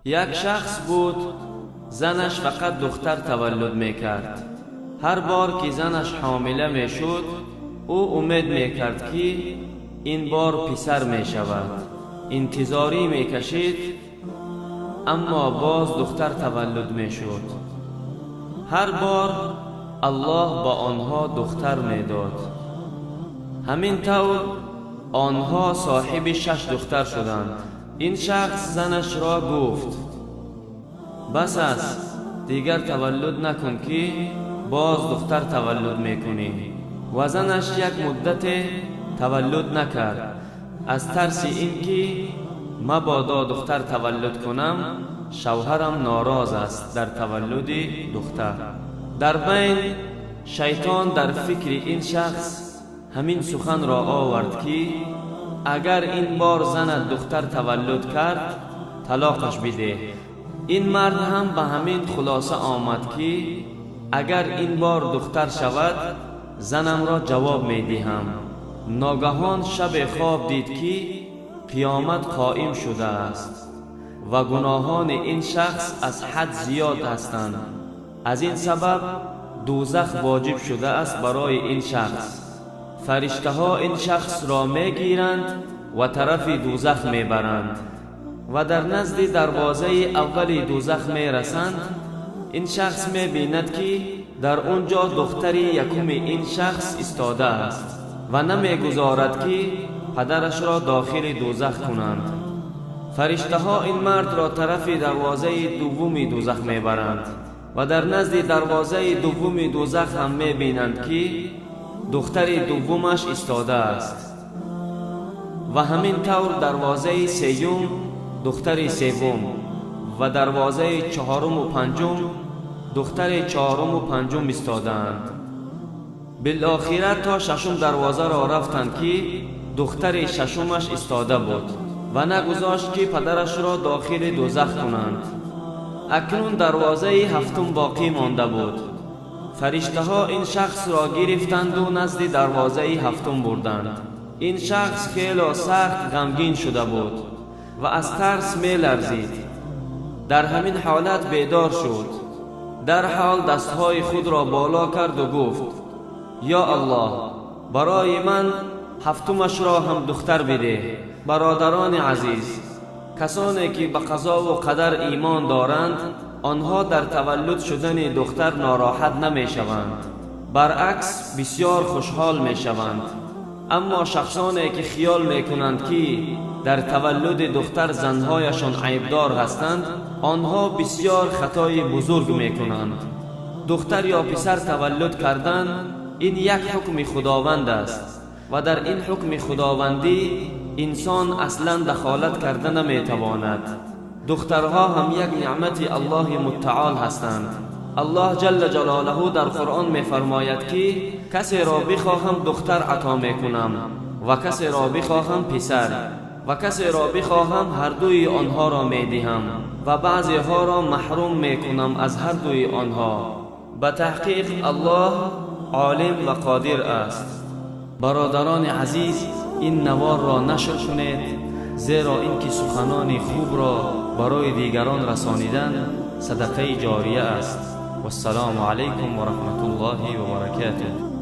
یک شخص بود زنش فقط دختر تولد میکرد. هر بار که زنش حامله میشد او امید میکرد که این بار پسر میشود. انتظاری میکشید اما باز دختر تولد میشد. هر بار الله با آنها دختر میداد. همین طور آنها صاحب 6 دختر شدند. این شخص زنش را گفت بس است، دیگر تولد نکن که باز دختر تولد میکنی. و زنش یک مدت تولد نکرد. از ترس اینکه مبادا دختر تولد کنم شوهرم ناراض است در تولد دختر. در بین شیطان در فکر این شخص همین سخن را آورد که اگر این بار زنت دختر تولد کرد طلاقش بده. این مرد هم به همین خلاصه آمد که اگر این بار دختر شود زنم را جواب می دهم. ناگهان شب خواب دید که قیامت قائم شده است و گناهان این شخص از حد زیاد هستند. از این سبب دوزخ واجب شده است برای این شخص. فرشته ها این شخص را می گیرند و طرف دوزخ می برند و در نزد دروازه اول دوزخ می رسند. این شخص می بیند که در اونجا دختری یکم این شخص استاده است و نمی گذارد که پدرش را داخل دوزخ کنند. فرشته ها این مرد را طرف دروازه دوم دوزخ می برند و در نزد دروازه دوم دوزخ هم می بینند که دختر دومش استاده است و همین طور دروازه سیوم دختر سوم و دروازه چهارم و پنجم دختر چهارم و پنجم استادند. بالاخره تا ششم دروازه را رفتند که دختر ششمش استاده بود و نگذاشت که پدرش را داخل دوزخ کنند. اکنون دروازه هفتم باقی مانده بود. فرشته ها این شخص را گرفتند و نزد دروازه هفتم بردند. این شخص خیلی سخت غمگین شده بود و از ترس می لرزید. در همین حالت بیدار شد. در حال دستهای خود را بالا کرد و گفت یا الله، برای من هفتمش را هم دختر بده. برادران عزیز، کسانی که به قضا و قدر ایمان دارند آنها در تولد شدن دختر ناراحت نمی شوند، برعکس بسیار خوشحال می شوند. اما شخصانی که خیال می کنند که در تولد دختر زنهایشان عیبدار هستند آنها بسیار خطای بزرگ می کنند. دختر یا پسر تولد کردن این یک حکم خداوند است و در این حکم خداوندی انسان اصلا دخالت کردن نمی تواند. دخترها هم یک نعمت الله متعال هستند. الله جل جلاله در قرآن می فرماید که کسی را بخواهم دختر عطا می کنم و کسی را بخواهم پسر و کسی را بخواهم هر دوی آنها را می دهم و بعضی ها را محروم می کنم از هر دوی آنها. به تحقیق الله عالم و قادر است. برادران عزیز، این نوار را نشر کنید، زیرا اینکه سخنان خوب را برای دیگران رسانیدن صدقه جاریه است. والسلام علیکم و رحمت الله و برکاته.